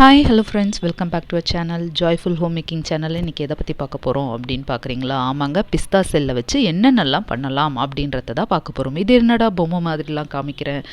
Hi hello friends, welcome back to our channel joyful home making channel. இன்றைக்கி எதை பற்றி பார்க்க போகிறோம் அப்படின்னு பார்க்குறீங்களா? ஆமாங்க, பிஸ்தா செல்லை வச்சு என்னென்னலாம் பண்ணலாம் அப்படின்றத தான் பார்க்க போகிறோம். இது என்னடா பொம்மை மாதிரிலாம் காமிக்கிறேன்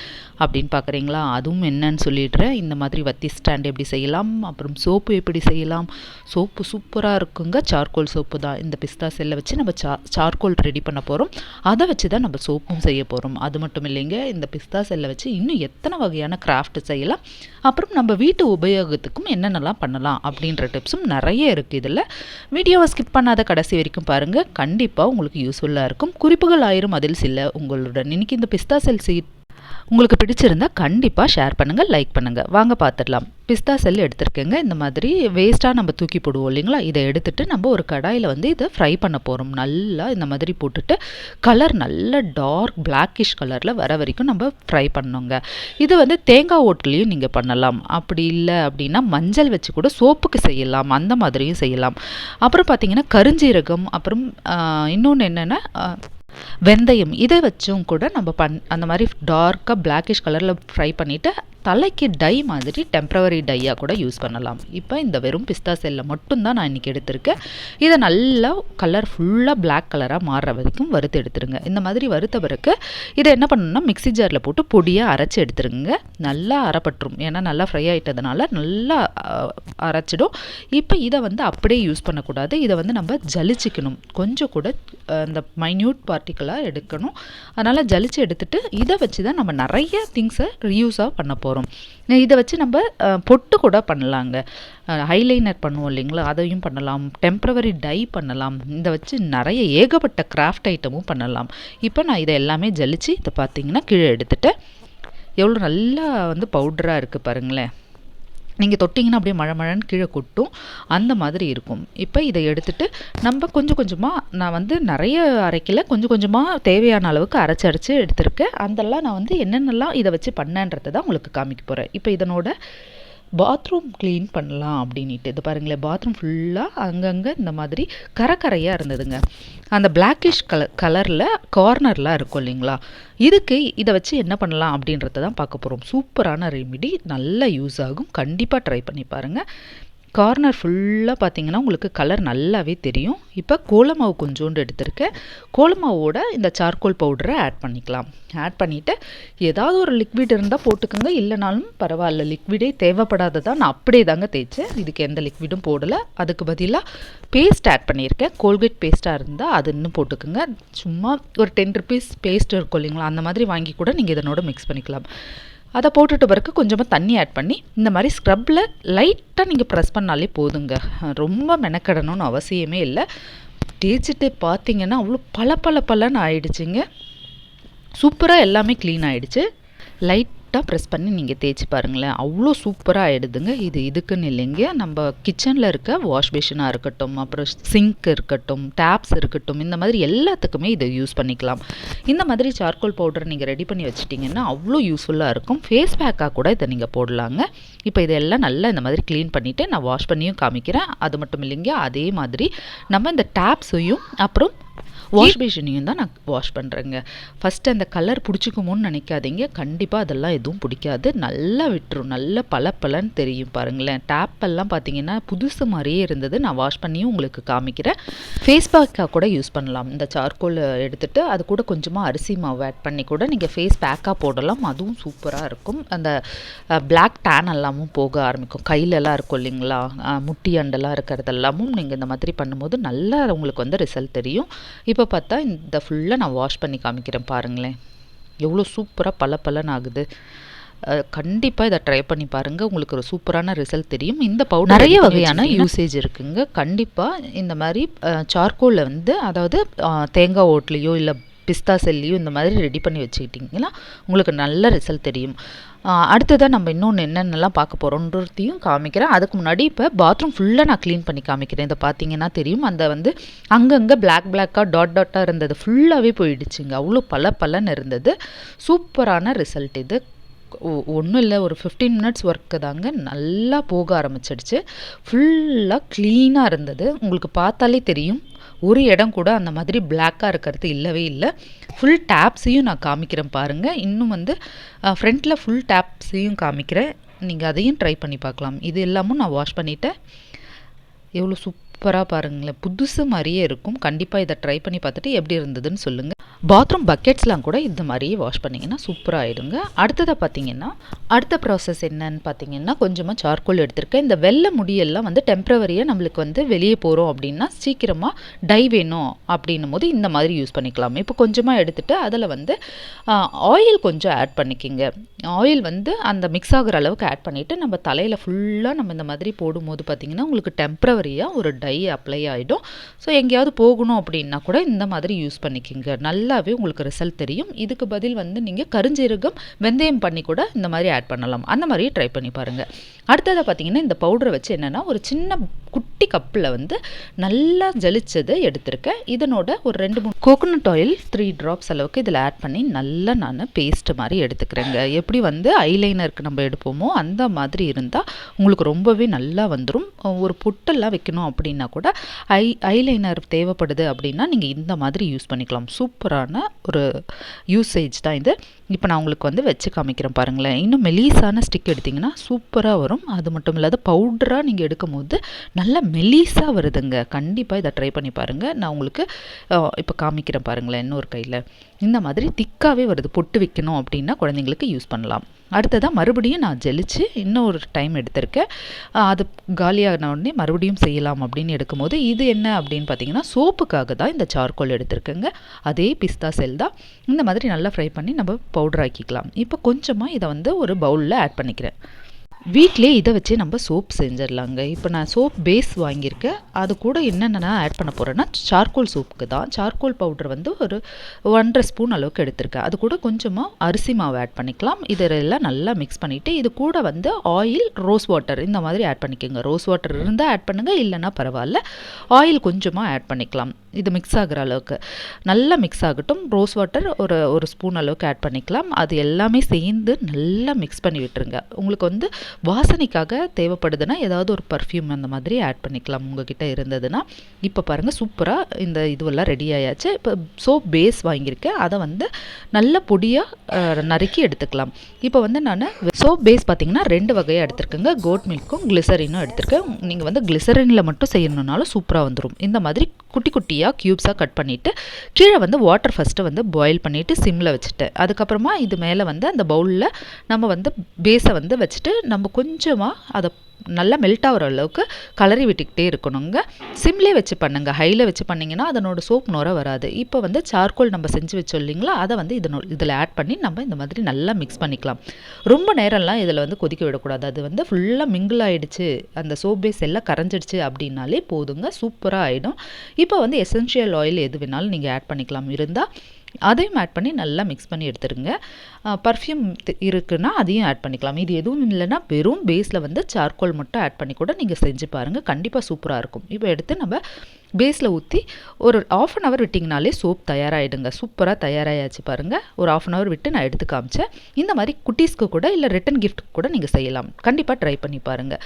அப்படின்னு பார்க்குறீங்களா? அதுவும் என்னன்னு சொல்லிடுறேன். இந்த மாதிரி வத்தி ஸ்டாண்ட் எப்படி செய்யலாம், அப்புறம் சோப்பு எப்படி செய்யலாம். சோப்பு சூப்பராக இருக்குங்க. சார்கோல் சோப்பு தான். இந்த பிஸ்தா செல்லை வச்சு நம்ம சார்கோல் ரெடி பண்ண போகிறோம். அதை வச்சு தான் நம்ம சோப்பும் செய்ய போகிறோம். அது மட்டும் இல்லைங்க, இந்த பிஸ்தா செல்லை வச்சு இன்னும் எத்தனை வகையான கிராஃப்ட் செய்யலாம், அப்புறம் நம்ம வீட்டு உபயோகத்துக்கும் என்னென்னலாம் பண்ணலாம் அப்படின்ற டிப்ஸும் நிறைய இருக்குது இதில். வீடியோவை ஸ்கிப் பண்ணாத கடைசி வரைக்கும் பாருங்கள். கண்டிப்பாக உங்களுக்கு யூஸ்ஃபுல்லாக இருக்கும். குறிப்புகள் ஆயிரும் அதில் சில உங்களுடன். இன்றைக்கி இந்த பிஸ்தா செல் உங்களுக்கு பிடிச்சிருந்தா கண்டிப்பாக ஷேர் பண்ணுங்கள், லைக் பண்ணுங்கள். வாங்க பார்த்துடலாம். பிஸ்தா செல் எடுத்துருக்கேங்க. இந்த மாதிரி வேஸ்ட்டாக நம்ம தூக்கி போடுவோம் இல்லைங்களா? இதை எடுத்துகிட்டு நம்ம ஒரு கடாயில் இதை ஃப்ரை பண்ண போகிறோம். நல்லா இந்த மாதிரி போட்டுட்டு கலர் நல்ல டார்க் பிளாக்கிஷ் கலரில் வர வரைக்கும் நம்ம ஃப்ரை பண்ணோங்க. இது தேங்காய் ஓட்டுலேயும் நீங்கள் பண்ணலாம். அப்படி இல்லை அப்படின்னா மஞ்சள் வச்சு கூட சோப்புக்கு செய்யலாம். அந்த மாதிரியும் செய்யலாம். அப்புறம் பார்த்திங்கன்னா கருஞ்சீரகம், அப்புறம் இன்னொன்று என்னென்னா வெந்தயம், இதை வச்சும் கூட நம்ம அந்த மாதிரி டார்க்காக பிளாக்கிஷ் கலரில் ஃப்ரை பண்ணிவிட்டு தலைக்கு டை மாதிரி டெம்ப்ரவரி டையாக கூட யூஸ் பண்ணலாம். இப்போ இந்த வெறும் பிஸ்தா செல்லை மட்டும்தான் நான் இன்றைக்கி எடுத்திருக்கேன். இதை நல்லா கலர் ஃபுல்லாக பிளாக் கலராக மாறுற வரைக்கும் வறுத்து எடுத்துருங்க. இந்த மாதிரி வறுத்த பிறகு இதை என்ன பண்ணணும்னா மிக்ஸி ஜாரில் போட்டு பொடியாக அரைச்சி எடுத்துருங்க. நல்லா அரைப்பட்டுரும். ஏன்னா நல்லா ஃப்ரை ஆகிட்டதுனால நல்லா அரைச்சிடும். இப்போ இதை அப்படியே யூஸ் பண்ணக்கூடாது. இதை நம்ம ஜலிச்சிக்கணும். கொஞ்சம் கூட அந்த மைன்யூட் பார்ட்டிக்கலாக எடுக்கணும். அதனால் ஜலிச்சு எடுத்துகிட்டு இதை வச்சு தான் நம்ம நிறைய திங்ஸை ரீயூஸாக பண்ண போகிறோம். இதை வச்சு நம்ம பொட்டு கூட பண்ணலாங்க. ஹைலைனர் பண்ணுவோம் இல்லைங்களா? அதையும் பண்ணலாம். டெம்ப்ரவரி டை பண்ணலாம். இதை வச்சு நிறைய ஏகப்பட்ட கிராஃப்ட் ஐட்டமும் பண்ணலாம். இப்போ நான் இதை எல்லாமே ஜலிச்சு இதை பார்த்தீங்கன்னா கீழே எடுத்துகிட்டேன். எவ்வளோ நல்லா பவுடராக இருக்குது பாருங்களேன். நீங்கள் தொட்டிங்கன்னா அப்படியே மழை மழைன்னு கீழே கொட்டும். அந்த மாதிரி இருக்கும். இப்போ இதை எடுத்துகிட்டு நம்ம கொஞ்சம் கொஞ்சமாக, நான் நிறைய அரைக்கல, கொஞ்சம் கொஞ்சமாக தேவையான அளவுக்கு அரைச்சி எடுத்திருக்கேன். அதெல்லாம் நான் என்னென்னலாம் இதை வச்சு பண்ணேன்றதை தான் உங்களுக்கு காமிக்க போகிறேன். இப்போ இதனோட பாத்ரூம் க்ளீன் பண்ணலாம் அப்படின்ட்டு இது பாருங்களேன். பாத்ரூம் ஃபுல்லாக அங்கங்கே இந்த மாதிரி கரையாக இருந்ததுங்க. அந்த பிளாக்கிஷ் கலரில் கார்னர்லாம் இருக்கும் இல்லைங்களா? இதுக்கு இதை வச்சு என்ன பண்ணலாம் அப்படின்றத தான் பார்க்க போகிறோம். சூப்பரான ரெமிடி, நல்லா யூஸ் ஆகும். கண்டிப்பாக ட்ரை பண்ணி பாருங்கள். கார்னர் ஃபுல்லாக பார்த்தீங்கன்னா உங்களுக்கு கலர் நல்லாவே தெரியும். இப்போ கோலமாவு கொஞ்சோண்டு எடுத்திருக்கேன். கோலமாவோட இந்த சார்கோல் பவுடரை ஆட் பண்ணிக்கலாம். ஆட் பண்ணிவிட்டு ஏதாவது ஒரு லிக்விட் இருந்தால் போட்டுக்கோங்க, இல்லைனாலும் பரவாயில்ல. லிக்விடே தேவைப்படாததான் நான் அப்படியே தாங்க தேய்ச்சேன். இதுக்கு எந்த லிக்விடும் போடலை. அதுக்கு பதிலாக பேஸ்ட் ஆட் பண்ணியிருக்கேன். கோல்கேட் பேஸ்ட்டாக இருந்தால் அது இன்னும் போட்டுக்கோங்க. சும்மா ஒரு 10 rupees பேஸ்ட் இருக்கும் இல்லைங்களா? அந்த மாதிரி வாங்கி கூட நீங்கள் இதனோட மிக்ஸ் பண்ணிக்கலாம். அதை போட்டுட்டு பிறகு கொஞ்சமாக தண்ணி ஆட் பண்ணி இந்த மாதிரி ஸ்க்ரப்பில் லைட்டாக நீங்கள் ப்ரெஸ் பண்ணாலே போதுங்க. ரொம்ப மெனக்கடணும்னு அவசியமே இல்லை. தேய்ச்சிட்டு பார்த்தீங்கன்னா அவ்வளோ பளபளன்னு ஆயிடுச்சுங்க. சூப்பராக எல்லாமே க்ளீன் ஆகிடுச்சு. லைட்டாக ப்ரெஸ் பண்ணி நீங்கள் தேய்ச்சி பாருங்களேன், அவ்வளோ சூப்பராக ஆகிடுதுங்க. இதுக்குன்னு இல்லைங்க, நம்ம கிச்சனில் இருக்க வாஷ் பேஷனாக இருக்கட்டும், அப்புறம் சிங்க் இருக்கட்டும், டேப்ஸ் இருக்கட்டும், இந்த மாதிரி எல்லாத்துக்குமே இதை யூஸ் பண்ணிக்கலாம். இந்த மாதிரி சார்கோல் பவுடர் நீங்கள் ரெடி பண்ணி வச்சிட்டிங்கன்னா அவ்வளோ யூஸ்ஃபுல்லாக இருக்கும். ஃபேஸ் பேக்காக கூட இதை நீங்கள் போடலாங்க. இப்போ இதெல்லாம் நல்லா இந்த மாதிரி க்ளீன் பண்ணிவிட்டு நான் வாஷ் பண்ணியும் காமிக்கிறேன். அது மட்டும் இல்லைங்க, அதே மாதிரி நம்ம இந்த டேப்ஸையும் அப்புறம் வாஷ் பேஷனையும் தான் நான் வாஷ் பண்ணுறேங்க. ஃபஸ்ட்டு அந்த கலர் பிடிச்சிக்குமோன்னு நினைக்காதீங்க. கண்டிப்பாக அதெல்லாம் எதுவும் பிடிக்காது. நல்லா விட்டுரும். நல்ல பளபளன்னு தெரியும் பாருங்களேன். டேப்பெல்லாம் பார்த்தீங்கன்னா புதுசு மாதிரியே இருந்தது. நான் வாஷ் பண்ணியும் உங்களுக்கு காமிக்கிறேன். ஃபேஸ் பேக்காக கூட யூஸ் பண்ணலாம். இந்த சார்கோல் எடுத்துகிட்டு அது கூட கொஞ்சமாக அரிசி மாவு ஆட் பண்ணி கூட நீங்கள் ஃபேஸ் பேக்காக போடலாம். அதுவும் சூப்பராக இருக்கும். அந்த பிளாக் டேன் எல்லாமும் போக ஆரம்பிக்கும். கையிலலாம் இருக்கும் இல்லைங்களா? முட்டி அண்டெல்லாம் இருக்கிறதெல்லாமும் நீங்கள் இந்த மாதிரி பண்ணும்போது நல்லா உங்களுக்கு ரிசல்ட் தெரியும். இப்போ பார்த்தா இந்த ஃபுல்லாக நான் வாஷ் பண்ணி காமிக்கிறேன் பாருங்களேன். எவ்வளோ சூப்பராக பளபளன்னு ஆகுது. கண்டிப்பாக இதை ட்ரை பண்ணி பாருங்கள். உங்களுக்கு ஒரு சூப்பரான ரிசல்ட் தெரியும். இந்த பவுடர் நிறைய வகையான யூசேஜ் இருக்குங்க. கண்டிப்பாக இந்த மாதிரி சார்கோலில் அதாவது தேங்காய் ஓட்லேயோ இல்லை பிஸ்தா செல்லையோ இந்த மாதிரி ரெடி பண்ணி வச்சுக்கிட்டிங்கன்னா உங்களுக்கு நல்ல ரிசல்ட் தெரியும். அடுத்ததாக நம்ம இன்னொன்று என்னென்னலாம் பார்க்க போகிறோன்றதையும் காமிக்கிறேன். அதுக்கு முன்னாடி இப்போ பாத்ரூம் ஃபுல்லாக நான் க்ளீன் பண்ணி காமிக்கிறேன். இதை பார்த்தீங்கன்னா தெரியும். அந்த அங்கங்கே பிளாக்காக டாட்டாக இருந்தது ஃபுல்லாகவே போயிடுச்சுங்க. அவ்வளோ பளபளன்னு இருந்தது. சூப்பரான ரிசல்ட் இது. ஒன்றும் இல்லை, ஒரு 15 minutes ஒர்க்கு தாங்க. நல்லா போக ஆரம்பிச்சிடுச்சு. ஃபுல்லாக க்ளீனாக இருந்தது. உங்களுக்கு பார்த்தாலே தெரியும். ஒரு இடம் கூட அந்த மாதிரி பிளாக்காக இருக்கிறது இல்லவே இல்லை. ஃபுல் டேப்ஸையும் நான் காமிக்கிறேன் பாருங்கள். இன்னும் ஃப்ரண்ட்டில் ஃபுல் டேப்ஸையும் காமிக்கிறேன். நீங்கள் அதையும் ட்ரை பண்ணி பார்க்கலாம். இது எல்லாமும் நான் வாஷ் பண்ணிவிட்டேன். எவ்வளோ சூப்பராக பாருங்களேன், புதுசு மாதிரியே இருக்கும். கண்டிப்பாக இதை ட்ரை பண்ணி பார்த்துட்டு எப்படி இருந்ததுன்னு சொல்லுங்கள். பாத்ரூம் பக்கெட்ஸ்லாம் கூட இந்த மாதிரியே வாஷ் பண்ணிங்கன்னா சூப்பராக ஆகிடுங்க. அடுத்ததாக பார்த்தீங்கன்னா அடுத்த ப்ராசஸ் என்னன்னு பார்த்தீங்கன்னா, கொஞ்சமாக சார்கோல் எடுத்திருக்கேன். இந்த வெள்ளை முடியெல்லாம் வந்து டெம்ப்ரவரியாக நம்மளுக்கு வந்து வெளியே போகிறோம் அப்படின்னா சீக்கிரமாக டை வேணும் அப்படின்னும் போது இந்த மாதிரி யூஸ் பண்ணிக்கலாம். இப்போ கொஞ்சமாக எடுத்துகிட்டு அதில் வந்து ஆயில் கொஞ்சம் ஆட் பண்ணிக்கிங்க. ஆயில் வந்து அந்த மிக்ஸ் ஆகிற அளவுக்கு ஆட் பண்ணிவிட்டு நம்ம தலையில் ஃபுல்லாக நம்ம இந்த மாதிரி போடும்போது பார்த்திங்கன்னா உங்களுக்கு டெம்ப்ரவரியாக ஒரு டை அப்ளை ஆகிடும். ஸோ எங்கேயாவது போகணும் அப்படின்னா கூட இந்த மாதிரி யூஸ் பண்ணிக்கிங்க. நல்லாவே உங்களுக்கு ரிசல்ட் தெரியும். இதுக்கு பதில் வந்து நீங்கள் கருஞ்சீரகம் வெந்தயம் பண்ணி கூட இந்த மாதிரி ஆட் பண்ணலாம். அந்த மாதிரியே ட்ரை பண்ணி பாருங்கள். அடுத்ததை பார்த்திங்கன்னா இந்த பவுடரை வச்சு என்னென்னா ஒரு சின்ன குட்டி கப்பில் வந்து நல்லா ஜலிச்சதை எடுத்திருக்கேன். இதனோட ஒரு 2-3 கோகோனட் ஆயில் 3 ட்ராப்ஸ் அளவுக்கு இதில் ஆட் பண்ணி நல்லா நான் பேஸ்ட் மாதிரி எடுத்துக்கிறேங்க. எப்படி வந்து ஐலைனருக்கு நம்ம எடுப்போமோ அந்த மாதிரி இருந்தால் உங்களுக்கு ரொம்பவே நல்லா வந்துடும். ஒரு பொட்டெல்லாம் வைக்கணும் அப்படின்னா கூட ஐலைனர் தேவைப்படுது அப்படின்னா நீங்கள் இந்த மாதிரி யூஸ் பண்ணிக்கலாம். சூப்பரான ஒரு யூசேஜ் தான் இது. இப்போ நான் உங்களுக்கு வந்து வச்சு காமிக்கிறேன் பாருங்களேன். இன்னும் மெலிசான ஸ்டிக் எடுத்திங்கன்னா சூப்பராக வரும். அது மட்டும் இல்லாத பவுடராக நீங்கள் எடுக்கும் போது நல்லா மெலிசாக வருதுங்க. கண்டிப்பாக இதை ட்ரை பண்ணி பாருங்கள். நான் உங்களுக்கு இப்போ காமிக்கிறேன் பாருங்களேன். இன்னொரு கையில் இந்த மாதிரி திக்காகவே வருது. பொட்டு வைக்கணும் அப்படின்னா குழந்தைங்களுக்கு யூஸ் பண்ணலாம். அடுத்ததாக மறுபடியும் நான் ஜெலிச்சு இன்னொரு டைம் எடுத்திருக்கேன். அது காலியான உடனே மறுபடியும் செய்யலாம் அப்படின்னு எடுக்கும்போது இது என்ன அப்படின்னு பார்த்தீங்கன்னா சோப்புக்காக தான் இந்த சார்கோல் எடுத்திருக்கேங்க. அதே பிஸ்தா செல் தான். இந்த மாதிரி நல்லா ஃப்ரை பண்ணி நம்ம பவுடர் ஆக்கிக்கலாம். இப்போ கொஞ்சமாக இதை வந்து ஒரு பவுலில் ஆட் பண்ணிக்கிறேன். வீட்டிலே இதை வச்சு நம்ம சோப் செஞ்சிடலாங்க. இப்போ நான் சோப் பேஸ் வாங்கியிருக்கேன். அது கூட என்னென்ன ஆட் பண்ண போகிறேன்னா சார்கோல் சோப்புக்கு தான் சார்கோல் பவுடர் வந்து ஒரு 1.5 ஸ்பூன் அளவுக்கு எடுத்திருக்கேன். அது கூட கொஞ்சமாக அரிசி மாவு ஆட் பண்ணிக்கலாம். இதெல்லாம் நல்லா மிக்ஸ் பண்ணிவிட்டு இது கூட வந்து ஆயில், ரோஸ் வாட்டர் இந்த மாதிரி ஆட் பண்ணிக்கோங்க. ரோஸ் வாட்டர் இருந்தால் ஆட் பண்ணுங்கள், இல்லைன்னா பரவாயில்ல. ஆயில் கொஞ்சமாக ஆட் பண்ணிக்கலாம். இது மிக்ஸ் ஆகிற அளவுக்கு நல்லா மிக்ஸ் ஆகட்டும். ரோஸ் வாட்டர் ஒரு ஸ்பூன் அளவுக்கு ஆட் பண்ணிக்கலாம். அது எல்லாமே சேர்ந்து நல்லா மிக்ஸ் பண்ணி விட்டுருங்க. உங்களுக்கு வந்து வாசனைக்காக தேவைப்படுதுன்னா ஏதாவது ஒரு பர்ஃப்யூம் அந்த மாதிரி ஆட் பண்ணிக்கலாம் உங்ககிட்ட இருந்ததுன்னா. இப்போ பாருங்கள் சூப்பராக இந்த இதுவெல்லாம் ரெடி ஆயாச்சு. இப்போ சோப் பேஸ் வாங்கியிருக்கேன். அதை வந்து நல்ல பொடியாக நறுக்கி எடுத்துக்கலாம். இப்போ வந்து நான் சோப் பேஸ் பார்த்திங்கன்னா 2 வகையாக எடுத்துருக்கேங்க. கோட் மில்க்கும் கிளிசரினும் எடுத்திருக்கேன். நீங்கள் வந்து கிளிசரினில் மட்டும் செய்யணுன்னாலும் சூப்பராக வந்துடும். இந்த மாதிரி குட்டி குட்டியாக க்யூப்ஸாக கட் பண்ணிவிட்டு கீழே வந்து வாட்டர் ஃபஸ்ட்டு வந்து பாயில் பண்ணிவிட்டு சிம்மில் வச்சுட்டேன். அதுக்கப்புறமா இது மேலே வந்து அந்த பவுலில் நம்ம வந்து பேஸை வந்து வச்சுட்டு நம்ம கொஞ்சமாக அதை நல்லா மெல்ட் ஆகிற அளவுக்கு கலரி விட்டுக்கிட்டே இருக்கணுங்க. சிம்லே வச்சு பண்ணுங்க. ஹையில் வச்சு பண்ணிங்கன்னா அதனோட சோப் நுர வராது. இப்போ வந்து சார்கோல் நம்ம செஞ்சு வச்சோம் இல்லைங்களா, அதை வந்து இதில் ஆட் பண்ணி நம்ம இந்த மாதிரி நல்லா மிக்ஸ் பண்ணிக்கலாம். ரொம்ப நேரம்லாம் இதில் வந்து கொதிக்க விடக்கூடாது. அது வந்து ஃபுல்லாக மிங்கிள் ஆகிடுச்சு, அந்த சோப் பேஸ் எல்லாம் கரைஞ்சிடுச்சு அப்படின்னாலே போதுங்க, சூப்பராக ஆகிடும். இப்போ வந்து எசென்ஷியல் ஆயில் எது வேணாலும் நீங்கள் ஆட் பண்ணிக்கலாம் இருந்தால் அதையும் ஆட் பண்ணி நல்லா மிக்ஸ் பண்ணி எடுத்துருங்க. பர்ஃப்யூம் இருக்குன்னா அதையும் ஆட் பண்ணிக்கலாம். இது எதுவும் இல்லைன்னா வெறும் பேஸில் வந்து சார்கோல் மட்டும் ஆட் பண்ணி கூட நீங்கள் செஞ்சு பாருங்கள். கண்டிப்பாக சூப்பராக இருக்கும். இப்போ எடுத்து நம்ம பேஸில் ஊற்றி ஒரு 1/2 அன் ஹவர் விட்டிங்கனாலே சோப் தயாராகிடுங்க. சூப்பராக தயாராகியாச்சு பாருங்கள். ஒரு 1/2 அன் ஹவர் விட்டு நான் எடுத்து காமிச்சேன். இந்த மாதிரி குட்டீஸ்க்கு கூட இல்லை ரிட்டன் கிஃப்ட்டுக்கு கூட நீங்கள் செய்யலாம். கண்டிப்பாக ட்ரை பண்ணி பாருங்கள்.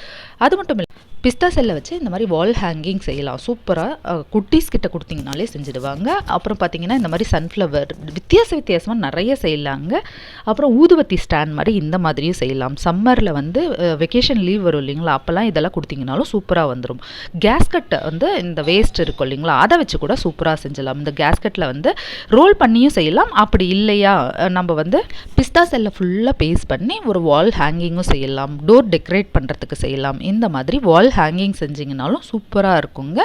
அது மட்டும் இல்லை, பிஸ்தா செல்லை வச்சு இந்த மாதிரி வால் ஹேங்கிங் செய்யலாம். சூப்பராக குட்டீஸ் கிட்ட கொடுத்தீங்கனாலே செஞ்சுடுவாங்க. அப்புறம் பார்த்தீங்கன்னா இந்த மாதிரி சன்ஃப்ளவர் வித்தியாசமாக நிறைய செய்யலாங்க. அப்புறம் ஊதுவத்தி ஸ்டாண்ட் மாதிரி இந்த மாதிரியும் செய்யலாம். சம்மரில் வந்து வெக்கேஷன் லீவ் வரும் இல்லைங்களா, அப்போல்லாம் இதெல்லாம் கொடுத்தீங்கனாலும் சூப்பராக வந்துடும். கேஸ்கட்டை வந்து இந்த வேஸ்ட் இருக்கும் இல்லைங்களா, அதை வச்சு கூட சூப்பராக செஞ்சலாம். இந்த கேஸ்கட்டில் வந்து ரோல் பண்ணியும் செய்யலாம். அப்படி இல்லையா நம்ம வந்து பிஸ்தா செல்லை ஃபுல்லாக பேஸ்ட் பண்ணி ஒரு வால் ஹேங்கிங்கும் செய்யலாம். டோர் டெக்கரேட் பண்ணுறதுக்கு செய்யலாம். இந்த மாதிரி வால் ஹேங்கிங் செஞ்சிங்கனாலும் சூப்பராக இருக்குங்க.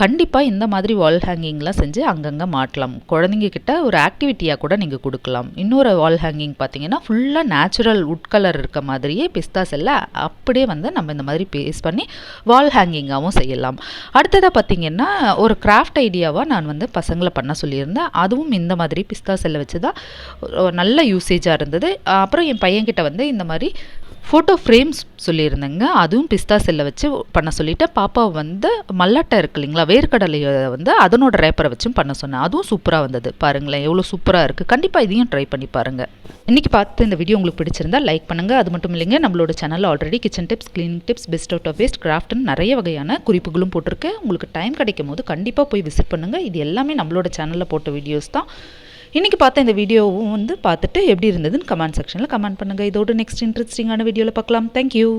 கண்டிப்பாக இந்த மாதிரி வால் ஹேங்கிங்லாம் செஞ்சு அங்கங்கே மாட்டலாம். குழந்தைங்க கிட்ட ஒரு ஆக்டிவிட்டியாக கூட நீங்கள் கொடுக்கலாம். இன்னொரு வால் ஹேங்கிங் பார்த்தீங்கன்னா ஃபுல்லாக நேச்சுரல் உட் கலர் இருக்க மாதிரியே பிஸ்தா செல்லை அப்படியே வந்து நம்ம இந்த மாதிரி பேஸ்ட் பண்ணி வால் ஹேங்கிங்காகவும் செய்யலாம். அடுத்ததாக பார்த்தீங்கன்னா ஒரு கிராஃப்ட் ஐடியாவாக நான் வந்து பசங்களை பண்ண சொல்லியிருந்தேன். அதுவும் இந்த மாதிரி பிஸ்தா செல்லை வச்சு தான் நல்ல யூசேஜாக இருந்தது. அப்புறம் என் பையன்கிட்ட வந்து இந்த மாதிரி ஃபோட்டோ ஃப்ரேம்ஸ் சொல்லியிருந்தேங்க. அதுவும் பிஸ்தா செல்லை வச்சு பண்ண சொல்லிவிட்டு பாப்பாவை வந்து மல்லாட்டை இருக்கு இல்லைங்களா, வேர்க்கடலையை வந்து அதனோட ரேப்பரை வச்சும் பண்ண சொன்னேன். அதுவும் சூப்பராக வந்தது. பாருங்களேன் எவ்வளோ சூப்பராக இருக்குது. கண்டிப்பாக இதையும் ட்ரை பண்ணி பாருங்கள். இன்றைக்கி பார்த்து இந்த வீடியோ உங்களுக்கு பிடிச்சிருந்தா லைக் பண்ணுங்கள். அது மட்டும் இல்லைங்க, நம்மளோட சேனலில் already kitchen tips, cleaning tips, best out of waste, கிராஃப்ட்னு நிறைய வகையான குறிப்புகளும் போட்டிருக்கு. உங்களுக்கு டைம் கிடைக்கும் போது கண்டிப்பாக போய் விசிட் பண்ணுங்கள். இது எல்லாமே நம்மளோட சேனலில் போட்ட வீடியோஸ் தான். இன்றைக்கி பார்த்த இந்த வீடியோவும் வந்து பார்த்துட்டு எப்படி இருந்ததுன்னு கமெண்ட் செக்ஷனில் கமெண்ட் பண்ணுங்கள். இதோட நெக்ஸ்ட் இன்ட்ரெஸ்டிங்கான வீடியோவில் பார்க்கலாம். தேங்க்யூ.